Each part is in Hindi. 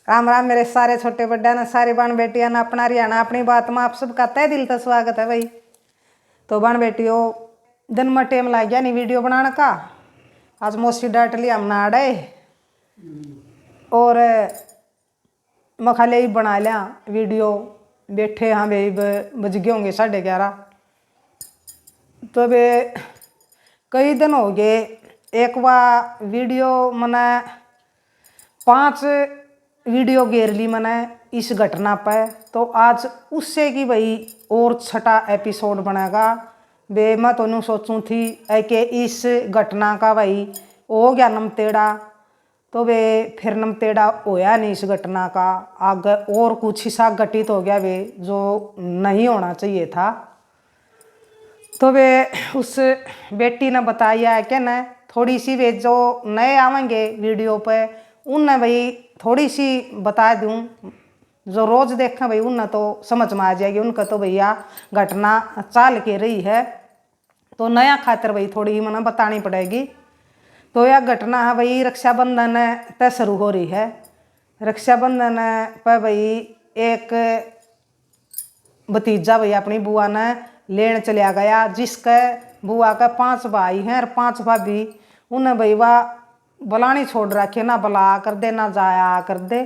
राम राम मेरे सारे छोटे बड्डा ना सारी बहन बेटियां ना अपना हरियाणा अपनी बात में आप सबका तय दिल से स्वागत है भाई। तो बहन बेटियों दिन में टेम लग गया नहीं वीडियो बनाने का। आज मौसी डांट लिया हम ना आड़े और मैं खाली ही बना लिया वीडियो। बैठे हाँ भाई बज गए होंगे 11:30। तो वे कई दिन हो गए एक बार वीडियो मैंने 5 वीडियो घेर ली मैंने इस घटना पर। तो आज उससे कि भाई और 6ठा एपिसोड बनेगा। वे मैं तो नहीं सोचूं थी कि इस घटना का भाई हो गया नमतेड़ा। तो वे फिर नमतेड़ा होया नहीं इस घटना का। आगे और कुछ हिस्सा घटित हो गया वे जो नहीं होना चाहिए था। तो वे उस बेटी ने बताया है कि न थोड़ी सी वे जो नए आवेंगे वीडियो पे उनने भाई थोड़ी सी बता दूं जो रोज़ देखें भाई उनने तो समझ में आ जाएगी। उनका तो भैया घटना चाल के रही है तो नया खातर भाई थोड़ी ही मैंने बतानी पड़ेगी। तो यह घटना है भाई रक्षाबंधन पे शुरू हो रही है। रक्षाबंधन पर भाई एक भतीजा भाई अपनी बुआ ने लेने चलिया गया जिसके बुआ का 5 भाई हैं और 5 भाभी। उन्हें भाई वह बुलानी छोड़ रखे ना बुला कर दे ना जाया कर दे।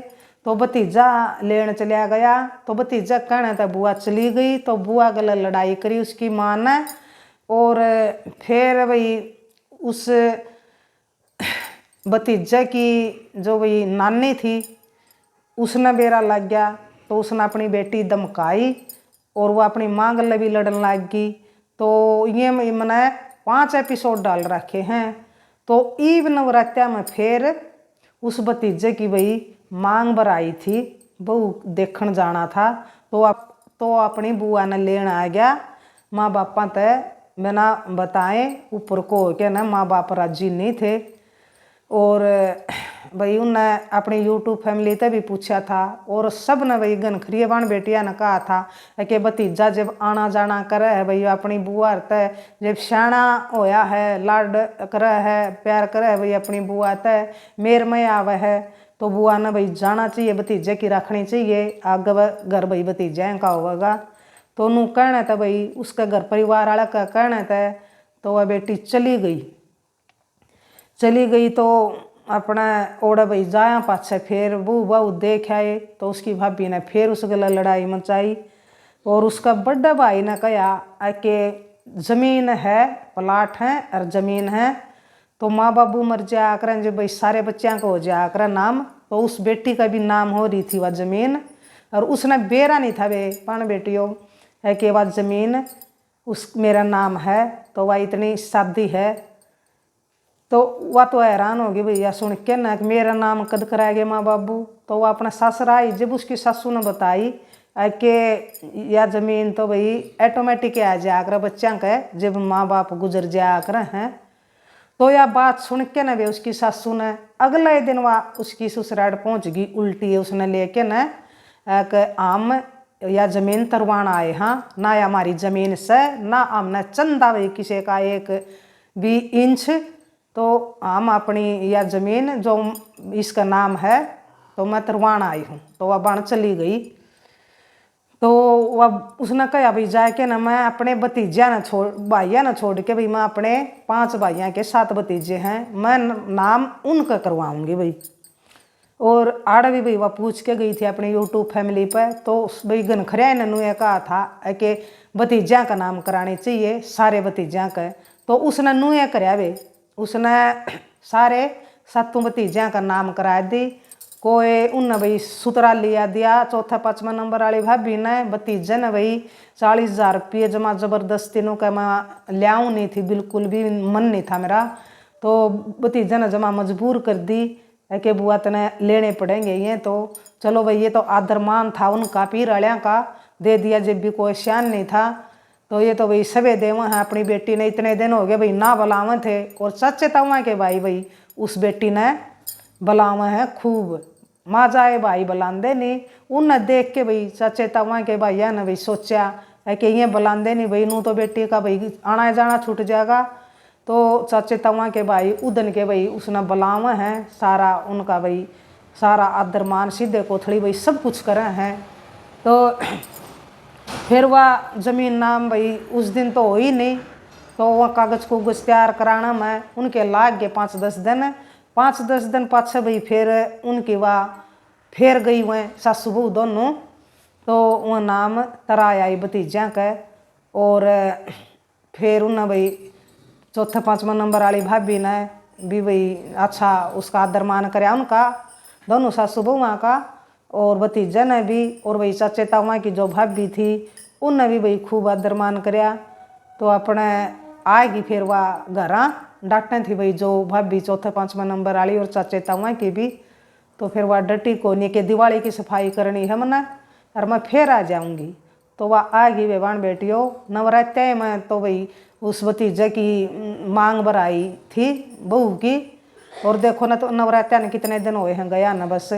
तो भतीजा लेने चलिया गया तो भतीजा कहने तो बुआ चली गई। तो बुआ गले लड़ाई करी उसकी माँ ने और फिर भाई उस भतीजे की जो भाई नानी थी उसने बेरा लग गया। तो उसने अपनी बेटी धमकाई और वो अपनी माँ गले भी लड़न लग गई। तो ये मैंने 5 एपिसोड डाल रखे हैं। तो ईब नवरात्या में फिर उस भतीजे की भाई मांग भराई थी बहू देखने जाना था। तो अपनी बुआ ने लेने आ गया। माँ बापा ते बिना बताए ऊपर को के ना माँ बाप राजी नहीं थे। और भाई उनने अपनी यूट्यूब फैमिली ते भी पूछा था और सब ने भाई गनखरिया बाण बेटिया ने कहा था कि भतीजा जब आना जाना करे है भाई अपनी बुआ ते जब श्याणा होया है लाड करे है प्यार करे है भाई अपनी बुआ ते मेर में आवे है तो बुआ ने भाई जाना चाहिए भतीजे की रखनी चाहिए। आगे घर भाई भतीजा का होगा तो उन्होंने कहना था भाई उसका घर परिवार वाला का कहना था। तो वह बेटी चली गई तो अपना ओड़ा भाई जाया पाछे फिर बहू बहू देख आए। तो उसकी भाभी ने फिर उस गला लड़ाई मचाई और उसका बड़ा भाई ने कहा कि ज़मीन है प्लाट है और ज़मीन है तो माँ बाबू मर जाया करें जब भाई सारे बच्चों को हो जाया करें नाम। तो उस बेटी का भी नाम हो रही थी वह ज़मीन और उसने बेरा नहीं था वे पान बेटियों है कि वह ज़मीन उस मेरा नाम है तो वह इतनी शादी है। तो वह तो हैरान होगी भैया सुन के ना कि मेरा नाम कद कराएंगे माँ बाबू। तो वह अपना ससुर आई जब उसकी सासू ने बताई कि यह ज़मीन तो भाई ऑटोमेटिक आ जाया कर बच्चा का जब माँ बाप गुजर जाया कर हैं। तो यह बात सुन के ना वे उसकी सासू ने अगले दिन वह उसकी ससुराल पहुँच गई उल्टी उसने लेके न कि हम यह ज़मीन तरवाना आए हाँ ना हमारी ज़मीन से ना हमने चंदा भाई किसी का 1 भी इंच। तो हम अपनी यह ज़मीन जो इसका नाम है तो मैं तरवाना आई हूँ। तो वह बन चली गई। तो वह उसने कहा भाई जाके ना मैं अपने भतीजा ने भाइया ने छोड़ के भाई मैं अपने 5 भाइयों के 7 भतीजे हैं मैं नाम उनका करवाऊंगी भाई। और आड़ भी भाई वह पूछ के गई थी अपनी यूट्यूब फैमिली पर। तो भाई गनखरिया ने कहा था कि भतीजा का नाम करानी चाहिए सारे भतीजा का। तो उसने नुए कराया वे उसने सारे 7 भतीजा का नाम करा दी। कोई उनने भाई सुतरा लिया दिया 4था 5वां नंबर वाली भाभी ने भतीजे ने भाई 40,000 रुपये जमा जबरदस्ती नो का मैं लियाऊँ नहीं थी बिल्कुल भी मन नहीं था मेरा। तो भतीजे ने जमा मजबूर कर दी कि बुआ तने लेने पड़ेंगे ये। तो चलो भाई ये तो आदर मान था उनका पीर अलिया का दे दिया जब भी कोई शान नहीं था। तो ये तो भाई सबे देवा है अपनी बेटी ने इतने दिन हो गए भाई ना बुलावे थे और सच्चे तवा के भाई उस बेटी ने बुलावे हैं खूब माँ जाए भाई बुलाते नहीं। उन्हें देख के भाई सच्चे तवा के भैया ने भाई सोचा है कि ये बुलाते नहीं भाई नू तो बेटी का भाई आना जाना छूट जाएगा। तो चाचे तवा के भाई उदन के भाई उसने बुलावे हैं सारा उनका भाई सारा आदर मान सीधे कोथड़ी भाई सब कुछ करे हैं। तो फिर वह जमीन नाम भाई उस दिन तो हो ही नहीं, तो वह कागज कुगज तैयार कराना में उनके लाग गए 5-10 दिन। 5-10 दिन पाछे भाई फिर उनकी वह फिर गई वह सासू बहू दोनों, तो वह नाम तराय आई भतीजा के। और फिर उन्हें भाई चौथे 5वां नंबर वाली भाभी ने भी भाई अच्छा उसका आदर मान कराया उनका, दोनों सासू बहुआ का और भतीजे ने भी। और भाई चाचे तावा की जो भाभी थी उनने भी भाई खूब आदर मान कराया। तो अपने आएगी फिर वह घर डांटे थी भाई जो भाभी चौथे 5वां नंबर वाली और चाचे तावा की भी। तो फिर वह डटी को नहीं कि दिवाली की सफाई करनी है मना और मैं फिर आ जाऊंगी। तो वह आएगी वे बाण बेटियों नवरात्रि में। तो भाई उस भतीजे की मांग भराई थी बहू की, और देखो ना तो नवरात्रि ने कितने दिन हुए हैं गया ना बस।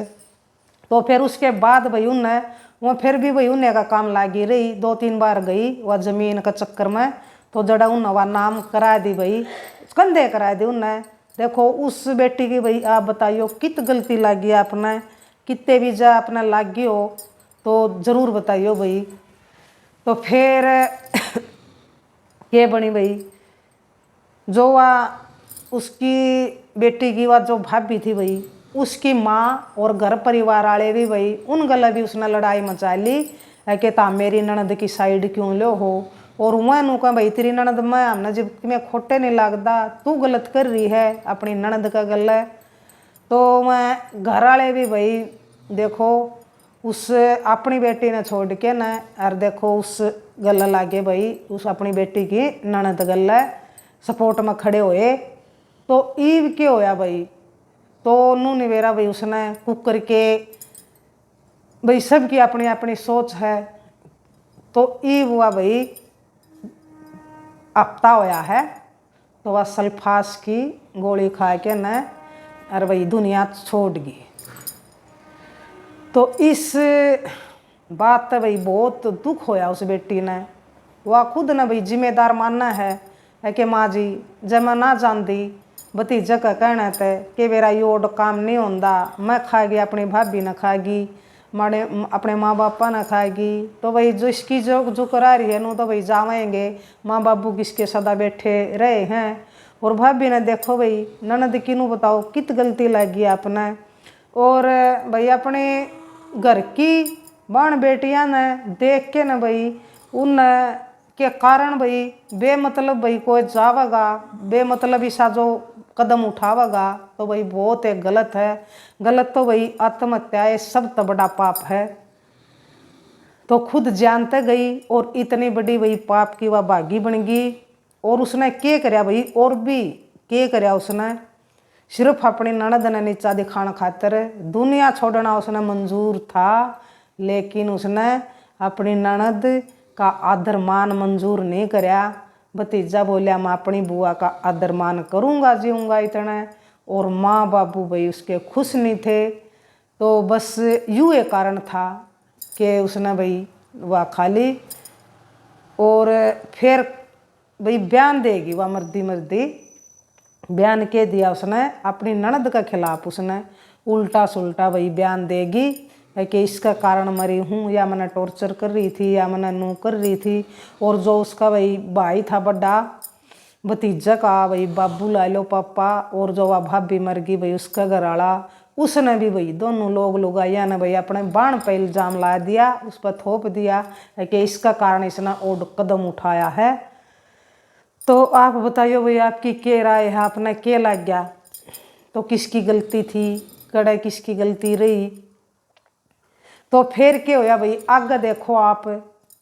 तो फिर उसके बाद भाई उन्हें वह फिर भी भाई उन्हें का काम लागी रही, 2-3 बार गई वह जमीन का चक्कर में। तो जड़ा उन्हें वह नाम करा दी भाई, कंधे करा दी उन्हें। देखो उस बेटी की भाई आप बताइयो कित गलती लागी आपने, कितने भी जा अपना लागी हो तो जरूर बताइयो भाई। तो फिर ये बनी भाई जो वह उसकी बेटी की वह जो भाभी थी भाई उसकी माँ और घर परिवार वाले भी भाई उन गला भी उसने लड़ाई मचा ली कि ता मेरी ननद की साइड क्यों लो हो। और वह नु कहा भाई तेरी ननद में हमने जब में खोटे नहीं लगता, तू गलत कर रही है अपनी ननद का गल है। तो मैं घर वाले भी भाई देखो उस अपनी बेटी ने छोड़ के न और देखो उस गल लागे भाई उस अपनी बेटी की ननद गल सपोर्ट में खड़े हुए। तो ईव के होया भाई, तो नू निवेरा भाई उसने कुकर के भाई सबकी अपनी अपनी सोच है। तो ईव हुआ भाई हफ्ता होया है, तो वह सल्फास की गोली खा के न और भाई दुनिया छोड़ गई। तो इस बात तो भाई बहुत दुख होया उस बेटी ने। वह खुद ने भाई जिम्मेदार मानना है कि माँ जी जब मैं ना जानती भतीजा का कहना थे कि मेरा योड काम नहीं होता, मैं खाएगी अपनी भाभी ने खाएगी माने अपने माँ बापा ने खाएगी। तो भाई जो इसकी जो करा रही है नो तो भाई जावेंगे माँ बापू किसके सदा बैठे रहे हैं। और भाभी ने देखो भाई ननद की नू बताओ कित गलती लगी आपने। और भाई अपने घर की बाण बेटियां ने देख के न भाई उन के कारण भाई बेमतलब भाई कोई जावेगा बेमतलब ऐसा जो कदम उठावेगा तो भाई बहुत एक गलत है। गलत तो भाई आत्महत्या है, सब तो बड़ा पाप है। तो खुद जानते गई और इतनी बड़ी भाई पाप की वह भागी बन गई। और उसने क्या करया भाई, और भी क्या करया उसने, सिर्फ अपनी ननद ने नीचा दिखाने खातर दुनिया छोड़ना उसने मंजूर था, लेकिन उसने अपनी ननद का आदर मान मंजूर नहीं करया। भतीजा बोलिया मैं अपनी बुआ का आदर मान करूँगा जीऊँगा इतना। और माँ बाबू भाई उसके खुश नहीं थे। तो बस यूँ एक कारण था कि उसने भाई वह खाली। और फिर भाई बयान देगी वह मर्दी मर्दी बयान के दिया उसने अपनी ननद के खिलाफ। उसने उल्टा सुल्टा भाई बयान देगी कि इसका कारण मरी हूँ या मैंने टॉर्चर कर रही थी या मैंने नू कर रही थी। और जो उसका भाई भाई था बड़ा भतीजा का भाई बाबू ला लो पापा, और जो वह भाभी मर गई भाई उसका घर वाला, उसने भी भाई दोनों लोग लुगाइया ने भाई अपने बाण पे इल्जाम ला दिया, उस पर थोप दिया कि इसका कारण इसने और कदम उठाया है। तो आप बताइए भाई आपकी क्या राय है, आपने क्या लग गया, तो किसकी गलती थी, कड़े किसकी गलती रही। तो फिर क्या होया भाई आगे देखो आप,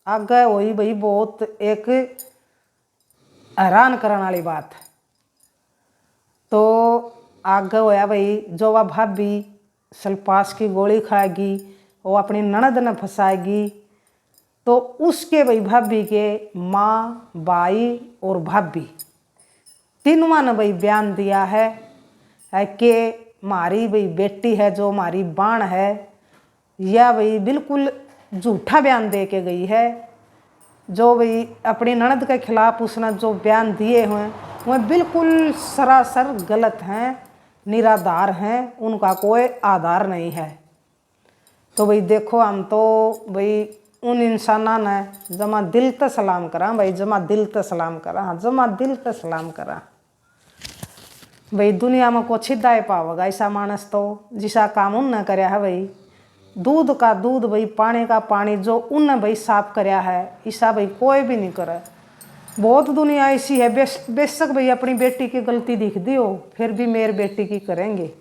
आगे हुई भाई बहुत एक हैरान करने वाली बात। तो आगे होया भाई जो वह भाभी सल्फास की गोली खाएगी वो अपनी ननद ने फंसाएगी। तो उसके भाई भाभी के माँ भाई और भाभी तीनों ने भाई बयान दिया है कि हमारी भाई बेटी है जो हमारी बाण है, यह भाई बिल्कुल झूठा बयान दे के गई है। जो भाई अपनी ननद के खिलाफ उसने जो बयान दिए हुए वह बिल्कुल सरासर गलत हैं। निराधार हैं, उनका कोई आधार नहीं है। तो भाई देखो हम तो भाई उन इंसाना ने जमा दिल ते सलाम करा भाई, जमा दिल ते सलाम करा, जमा दिल ते सलाम करा भाई। दुनिया में को छिदा पावेगा ऐसा मानस तो जिसा काम उनने करया है भाई, दूध का दूध भाई, पानी का पानी जो उनने भाई साफ करया है, ऐसा भाई कोई भी नहीं करे। बहुत दुनिया ऐसी है, बेशक भाई अपनी बेटी की गलती दिख दी हो फिर भी मेरी बेटी की करेंगे,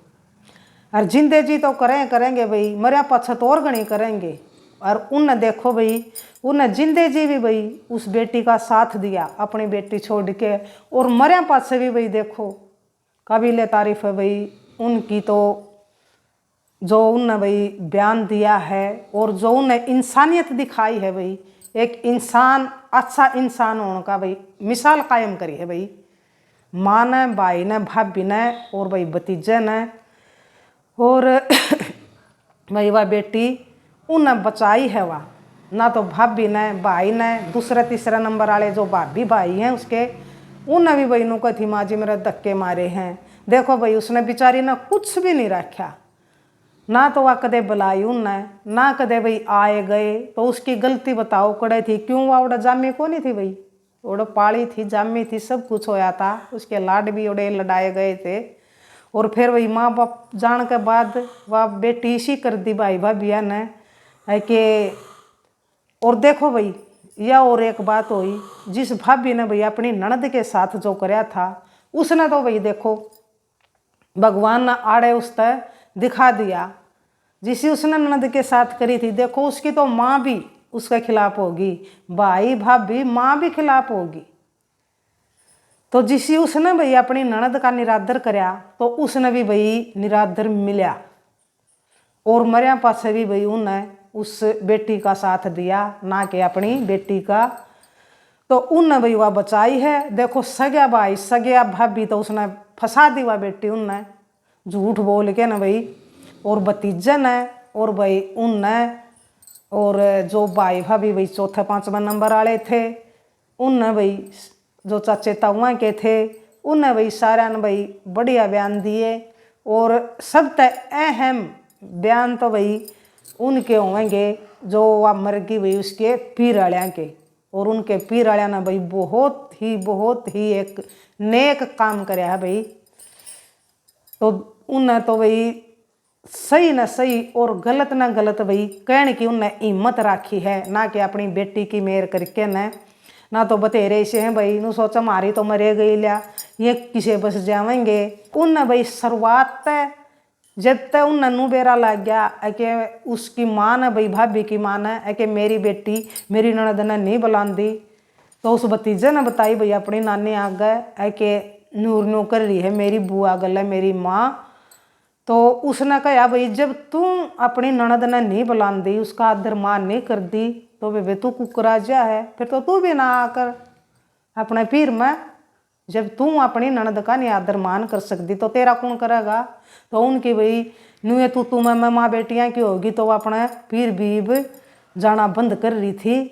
और जिंदे जी तो करेंगे भाई, मरिया पछत और गणी करेंगे। और उन देखो भाई, उन जिंदे जी भी भाई उस बेटी का साथ दिया अपनी बेटी छोड़ के, और मरिया पाछे भी भाई देखो काबिले तारीफ है भाई उनकी। तो जो उनने भाई बयान दिया है और जो उन्हें इंसानियत दिखाई है भाई, एक इंसान अच्छा इंसान होने का भाई मिसाल कायम करी है भाई। माँ ने, भाई ने, भाभी ने और भाई भतीजे ने, और भाई वह बेटी उन्हें बचाई है। वह ना तो भाभी ने, भाई ने, दूसरे तीसरे नंबर वाले जो भाभी भाई हैं उसके, उन्हें भी भाई नुका थी माँ जी मेरे धक्के मारे हैं। देखो भाई उसने बेचारी ने कुछ भी नहीं रखा, ना तो वह कदे बुलाई उनने, ना कदे भाई आए गए। तो उसकी गलती बताओ कड़े थी, क्यों वह उड़ा जामी को नहीं थी भाई, उड़ा पाली थी, जामी थी, सब कुछ होया था, उसके लाड भी उड़े लड़ाए गए थे। और फिर वही माँ बाप जान के बाद वह बेटी इसी कर दी भाई भाभिया ने है कि। और देखो भाई यह और एक बात हुई, जिस भाभी ने भाई अपनी ननद के साथ जो करया था, उसने तो भाई देखो भगवान ने आड़े उस तय दिखा दिया। जिसे उसने ननद के साथ करी थी, देखो उसकी तो माँ भी उसके खिलाफ होगी, भाई भाभी माँ भी खिलाफ होगी। तो जिसे उसने भाई अपनी ननद का निरादर करया, तो उसने भी भाई निरादर मिला, और मरिया पासे भी भाई उन्हें उस बेटी का साथ दिया, ना कि अपनी बेटी का। तो उनने भाई वह बचाई है। देखो सगया भाई सगया भाभी तो उसने फंसा दी वह बेटी उनने झूठ बोल के ना भाई, और भतीजे ने और भाई उनने, और जो भाई भाभी भाई चौथे पांचवें नंबर वाले थे उनने भाई, जो चाचे ताऊआ के थे उनने भाई सारा ने भाई बढ़िया बयान दिए। और सब तय अहम बयान तो भाई उनके होंगे जो वह मर गई भाई उसके पीर वालिया के, और उनके पीर वालिया ने भाई बहुत ही एक नेक काम करया है भाई। तो उन्हें तो भाई सही न सही और गलत न गलत भाई कहने की उन्हें हिम्मत राखी है, ना कि अपनी बेटी की मेहर करके न। ना तो बतेरे ऐसे हैं भाई नू सोचा मारी तो मरे गई लिया, ये किसे बस जावेंगे। उनने भाई शुरुआत जब तक उन नन्नू बेरा लग गया कि उसकी माँ ने भाई भाभी की माँ ने कि मेरी बेटी मेरी ननद ने नहीं बुलांदी, तो उस भतीजे ने बताई भाई अपनी नानी आ गए कि नूर नू कर रही है मेरी बुआ गल है मेरी माँ। तो उसने कहा भाई जब तू अपनी ननद ने नहीं बुलांदी, उसका आदर मान नहीं कर दी, तो वे तू कुकरा जा है, फिर तो तू भी ना आकर अपने पीर में। जब तू अपनी ननद का नहीं आदर मान कर सकती तो तेरा कौन करेगा। तो उनकी भाई नुए तू मैं माँ बेटियाँ की होगी, तो वह अपने पीर बीब जाना बंद कर रही थी।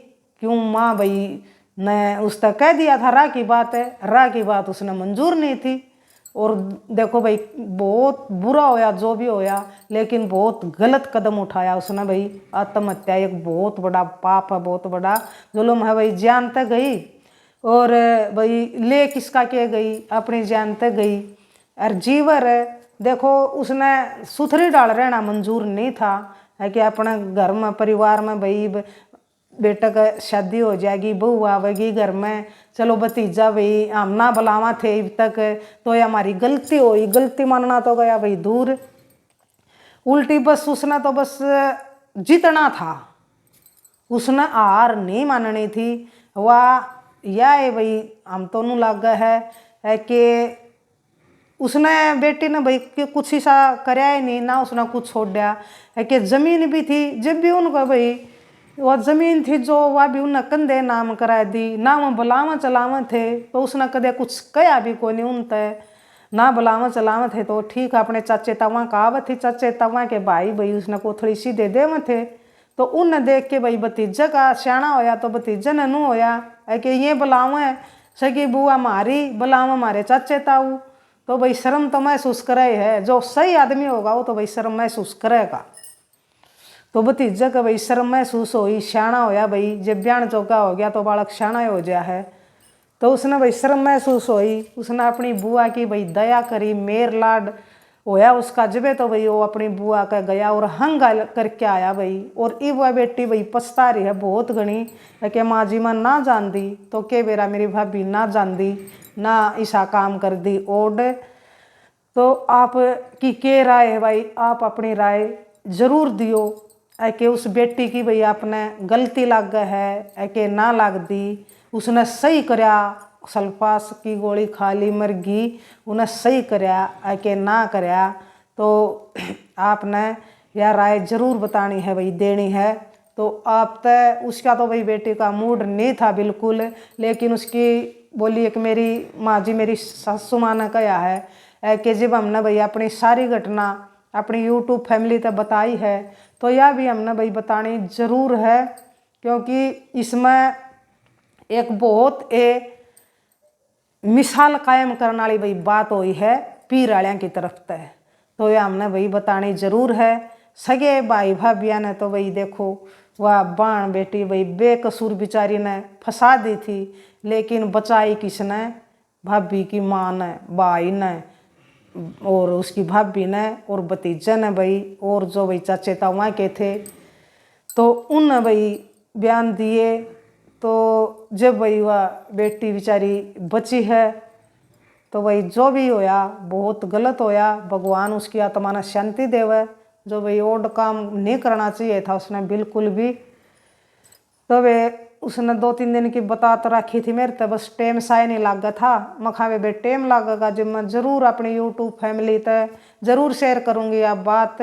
क्यों माँ भाई ने उस तक कह दिया था राह की बात है, राह की बात उसने मंजूर नहीं थी। और देखो भाई बहुत बुरा होया जो भी होया, लेकिन बहुत गलत कदम उठाया उसने भाई। आत्महत्या एक बहुत बड़ा पाप है, बहुत बड़ा जुल्म है भाई। जान तक गई और भाई ले किसका के गई, अपनी जान तक गई। और जीवर देखो उसने सुथरी डाल रहना मंजूर नहीं था, है कि अपने घर में परिवार में भाई बेटा का शादी हो जाएगी, बहू आवेगी घर में, चलो भतीजा भाई हम ना बुलावा थे अब तक, तो ये हमारी गलती हुई, गलती मानना तो गया भाई दूर, उल्टी बस उसने तो बस जीतना था, उसने हार नहीं माननी थी। वह यह है भाई हम तो नू लग है कि उसने बेटी ने भाई कुछ ही सा करया ही नहीं ना, उसने कुछ छोड़ दिया है कि जमीन भी थी, जब भी उनको भाई वह जमीन थी जो वह भी उन्हें कंधे नाम करा दी, ना वह बुलावा चलावा थे, तो उसने कदे कुछ कया भी को नहीं उनते, ना बुलावा चलावा थे। तो ठीक अपने चाचे तवा कहावत थी, चाचे तवा के भाई भाई उसने कोथड़ी सीधे देव थे। तो उन देख के भाई भतीजा का सियाणा होया, तो भतीजा ने नू होया है कि ये बुलावा है सगी बुआ मारी, बुलावा मारे चाचे ताऊ। तो भाई शर्म तो महसूस करे है। जो सही आदमी होगा वो तो भाई शर्म महसूस करेगा। तो भतीजा का भाई शर्म महसूस हुई, श्याणा होया भाई, जब ब्यान चौका हो गया तो बालक श्याणा हो गया है। तो उसने भाई शर्म महसूस हुई, उसने अपनी बुआ की भाई दया करी, मेर लाड होया उसका। जबे तो भाई वो अपनी बुआ का गया और हंगा करके आया भाई। और ये बुआ बेटी भाई पछता रही है बहुत घनी कि माँ जी मैं ना जान दी, तो के बेरा मेरी भाभी ना जान दी ना ऐसा काम कर दी। ओड तो आप की के राय है भाई, आप अपनी राय जरूर दियो कि उस बेटी की भाई आपने गलती लग है कि ना लग दी, उसने सही करया, सल्फास की गोली खा ली मर गई, उन्हें सही करया कि ना करया। तो आपने यह राय जरूर बतानी है भाई, देनी है। तो आप तो उसका तो भाई बेटी का मूड नहीं था बिल्कुल, लेकिन उसकी बोली कि मेरी माँ जी, मेरी सासू माँ ने कहा है कि जब हमने भाई अपनी सारी घटना अपनी यूट्यूब फैमिली तक बताई है तो यह भी हमने भाई बतानी जरूर है, क्योंकि इसमें एक बहुत मिसाल कायम करने वाली भाई बात हुई है पीर वालियां की तरफ तय। तो यह हमने भाई बतानी जरूर है। सगे भाई भाभिया ने तो भाई देखो वह बाण बेटी भाई बेकसूर बेचारी ने फंसा दी थी, लेकिन बचाई किसने? भाभी की माँ ने, भाई ने और उसकी भाभी ने और भतीजे ने भाई, और जो भाई चाचे तावा के थे तो उन भाई बयान दिए। तो जब भाई वह बेटी बेचारी बची है तो भाई जो भी होया बहुत गलत होया, भगवान उसकी आत्मा ने शांति देवे। जो भाई ओड काम नहीं करना चाहिए था उसने बिल्कुल भी। तो वे उसने 2-3 दिन की बता तो रखी थी मेरे, तो बस टेम साय नहीं लगा था। मखा वे टेम लगेगा जब मैं जरूर अपनी यूट्यूब फैमिली तक जरूर शेयर करूँगी आप बात।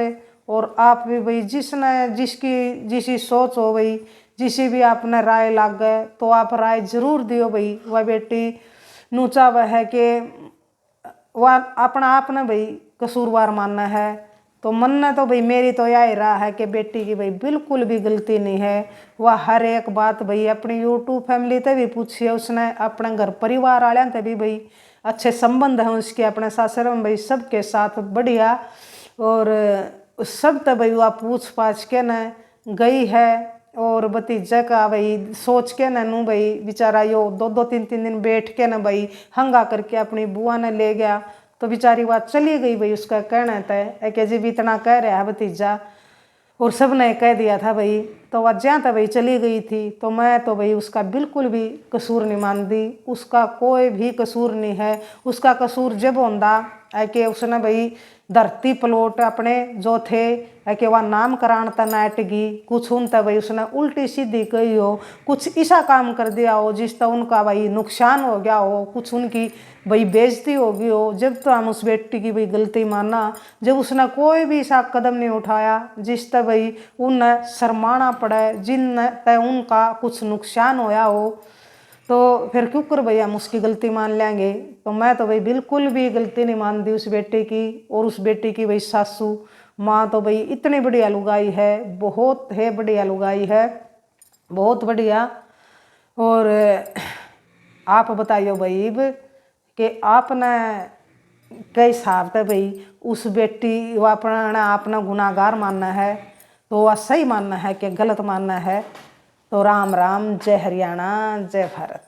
और आप भी भाई जिसने जिसकी सोच हो भाई, जिसी भी आपने राय लग गए तो आप राय जरूर दियो भाई। वह बेटी नूचा वह है कि वह अपना आप ने भाई कसूरवार मानना है। तो मनना तो भाई मेरी तो यही रहा है कि बेटी की भाई बिल्कुल भी गलती नहीं है। वह हर एक बात भाई अपनी यूट्यूब फैमिली ते भी पूछी है उसने, अपने घर परिवार वाले ते भी भाई अच्छे संबंध हैं उसके, अपने सासरे में भाई सबके साथ बढ़िया। और सब तो भाई वह पूछ पाछ के न गई है। और भतीजा का भाई सोच के नू भाई बेचारा यो 2-3 दिन बैठ के न भाई हंगा करके अपनी बुआ ने ले गया। तो बेचारी बात चली गई भाई, उसका कहना था कि जी भी इतना कह रहा है भतीजा और सब ने कह दिया था भाई। तो वह जहाँ तक भाई चली गई थी तो मैं तो भाई उसका बिल्कुल भी कसूर नहीं मानती, उसका कोई भी कसूर नहीं है। उसका कसूर जब होंदा कि उसने भाई धरती प्लॉट अपने जो थे कि वह नाम करान त नाटगी कुछ उन तक भाई उसने उल्टी सीधी कही हो, कुछ ऐसा काम कर दिया हो जिस तक उनका भाई नुकसान हो गया हो, कुछ उनकी भाई बेइज्जती हो गई हो। जब तो हम उस बेटी की भाई गलती माना, जब उसने कोई भी ऐसा कदम नहीं उठाया जिस तक भाई उन्हें शर्माना पड़े, जिन तक उनका कुछ नुकसान होया हो, तो फिर क्यों कर भाई हम उसकी गलती मान लेंगे। तो मैं तो भाई बिल्कुल भी गलती नहीं मानती उस बेटे की। और उस बेटी की भाई सासू माँ तो भाई इतनी बढ़िया लुगाई है, बहुत है बढ़िया लुगाई है, बहुत बढ़िया। और आप बताइयो भाई कि आपने कई हिसाब से भाई उस बेटी वो अपना आपने गुनाहगार मानना है तो वह सही मानना है कि गलत मानना है। तो राम राम, जय हरियाणा, जय भारत।